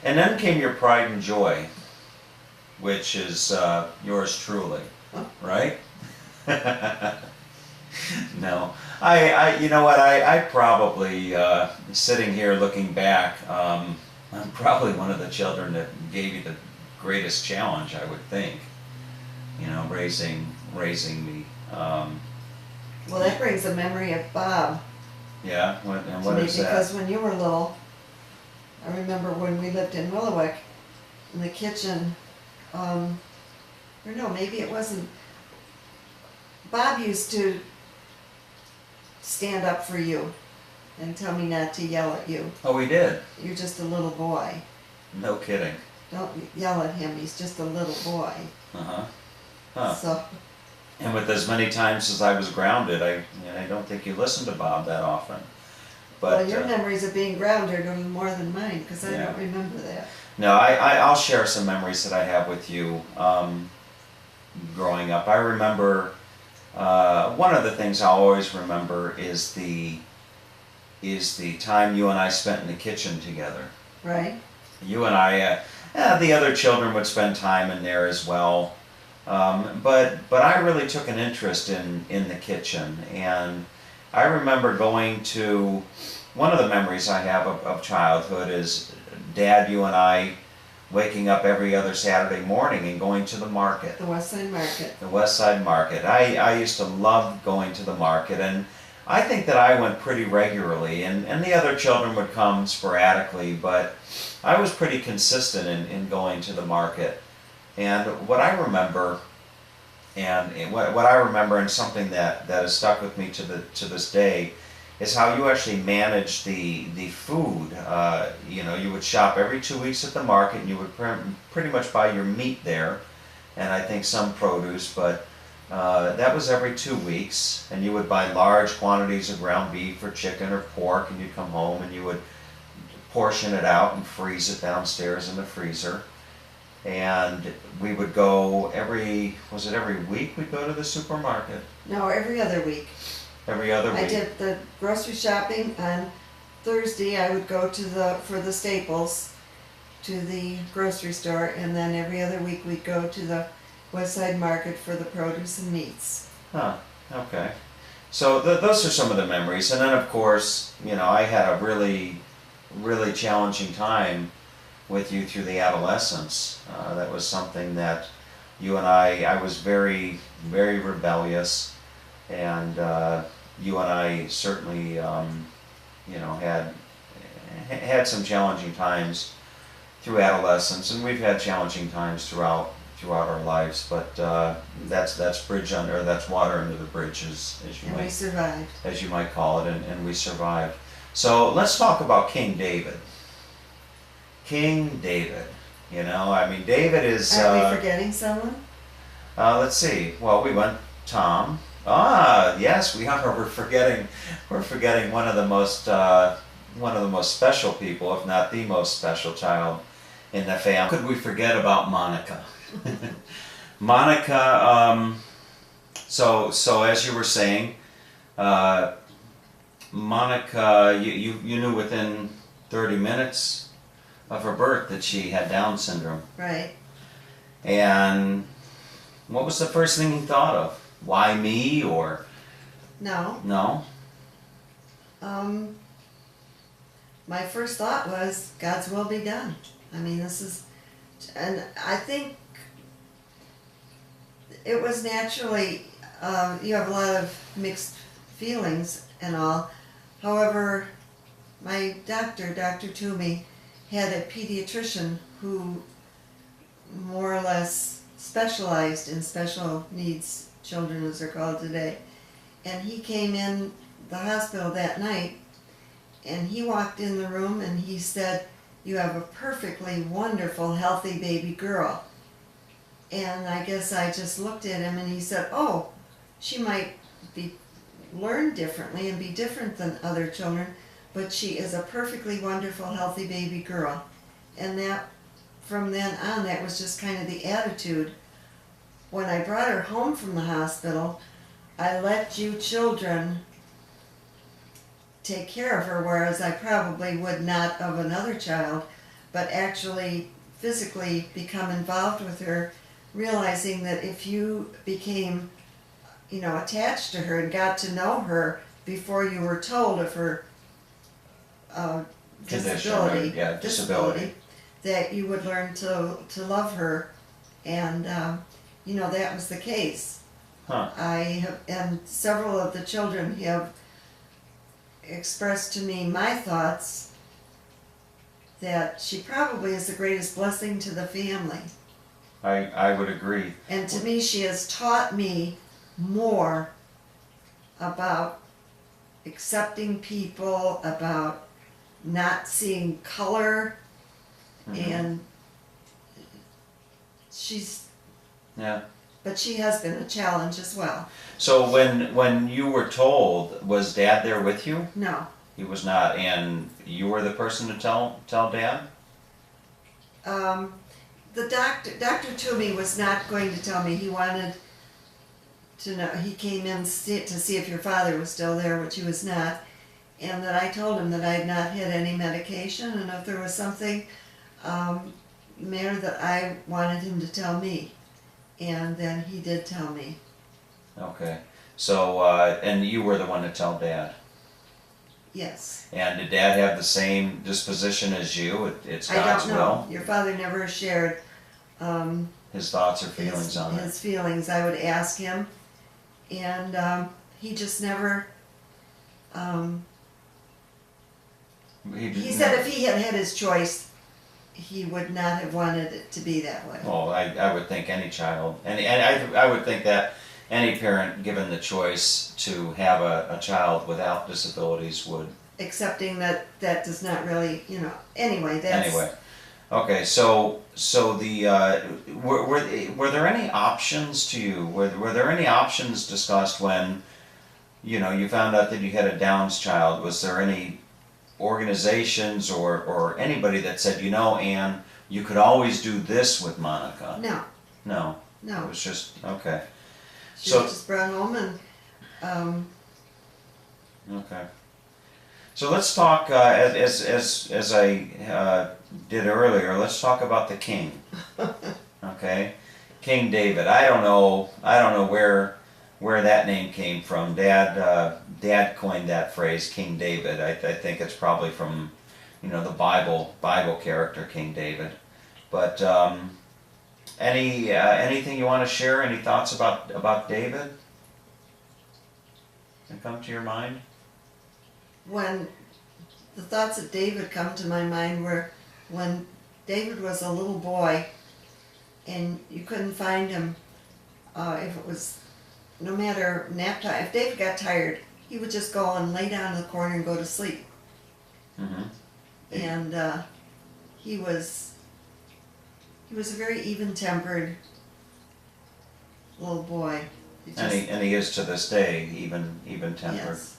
And then came your pride and joy, which is yours truly, right? No, you know what? I probably, sitting here looking back, I'm probably one of the children that gave you the greatest challenge, I would think. You know, raising me. Well, that brings a memory of Bob Yeah, and to what me is that? because when you were little, I remember when we lived in Willowick, in the kitchen, or no, maybe it wasn't. Bob used to stand up for you and tell me not to yell at you. Oh, we did. You're just a little boy. No kidding. Don't yell at him. He's just a little boy. Uh-huh. Huh. So, And with as many times as I was grounded, I don't think you listened to Bob that often. But well, your memories of being grounded are more than mine because I Yeah. don't remember that. no, I'll share some memories that I have with you growing up. I remember one of the things I always remember is the time you and I spent in the kitchen together. Right? You and I, the other children would spend time in there as well. But I really took an interest in the kitchen, and I remember going to, one of the memories I have of childhood is Dad, you and I waking up every other Saturday morning and going to the market, The West Side Market. the West Side Market. I used to love going to the market, and I think that I went pretty regularly, and the other children would come sporadically, but I was pretty consistent in going to the market. And what I remember, and something that has stuck with me to this day, is how you actually managed the food. You would shop every 2 weeks at the market, and you would pretty much buy your meat there, and I think some produce, but that was every 2 weeks, and you would buy large quantities of ground beef or chicken or pork, and you'd come home and you would portion it out and freeze it downstairs in the freezer. And we would go every week we'd go to the supermarket? No, every other week. Every other week? I did the grocery shopping on Thursday. I would go for the staples to the grocery store, and then every other week we'd go to the West Side Market for the produce and meats. Huh, okay. So those are some of the memories. And then of course, I had a really, really challenging time with you through the adolescence. That was something that you and I was very, very rebellious, and you and I certainly, had some challenging times through adolescence, and we've had challenging times throughout our lives. But that's water under the bridge, as And we survived. you might call it, and we survived. So let's talk about King David. King David. David is. Are we forgetting someone? Let's see. Well, we went Tom. Ah, yes, we are. We're forgetting one of the most special people, if not the most special child in the family. How could we forget about Monica? Monica. So as you were saying, Monica, you knew within 30 minutes of her birth that she had Down syndrome. Right. And what was the first thing you thought of? Why me, or No. no? My first thought was God's will be done. I mean, and I think it was naturally, you have a lot of mixed feelings and all. However, my doctor, Dr. Toomey, had a pediatrician who more or less specialized in special needs children, as they're called today. And he came in the hospital that night, and he walked in the room and he said, "You have a perfectly wonderful, healthy baby girl." And I guess I just looked at him and he said, "Oh, she might be learn differently and be different than other children, but she is a perfectly wonderful, healthy baby girl." And that, from then on, that was just kind of the attitude. When I brought her home from the hospital, I let you children take care of her, whereas I probably would not of another child. but actually physically become involved with her, realizing that if you became, attached to her and got to know her before you were told of her Condition, or, disability, yeah, disability. that you would learn to love her, and that was the case. Huh. And several of the children have expressed to me my thoughts that she probably is the greatest blessing to the family. I would agree. And to me, she has taught me more about accepting people, about not seeing color, and Yeah. but she has been a challenge as well. So when you were told, was Dad there with you? No. He was not, and you were the person to tell Dad? The Dr. Toomey was not going to tell me. He wanted to know. He came in to see if your father was still there, which he was not, and that I told him that I had not had any medication, and if there was something matter that I wanted him to tell me, and then he did tell me. Okay. So, and you were the one to tell Dad? Yes. And did Dad have the same disposition as you? It's God's I don't know. will? Your father never shared His thoughts or feelings on it? his feelings. I would ask him, and he just never. He said if he had had his choice, he would not have wanted it to be that way. Well, I would think any child, and I would think that any parent given the choice to have a child without disabilities would. Accepting that does not really, anyway, that's. Anyway, okay, so the, were there any options to you? Were there any options discussed when, you found out that you had a Down's child? Was there any organizations or anybody that said, Ann, you could always do this with Monica? No. No. No. It was just, okay. She So- was just brought home and, Okay. So let's talk, as I did earlier, let's talk about the king. Okay? King David. I don't know where that name came from. Dad coined that phrase, King David. I think it's probably from, the Bible character King David. But anything you want to share? Any thoughts about David that come to your mind? when the thoughts of David come to my mind were when David was a little boy and you couldn't find him, if it was, no matter nap time, if David got tired, he would just go and lay down in the corner and go to sleep. Mm-hmm. And he was a very even-tempered little boy. And he is to this day even tempered. Yes.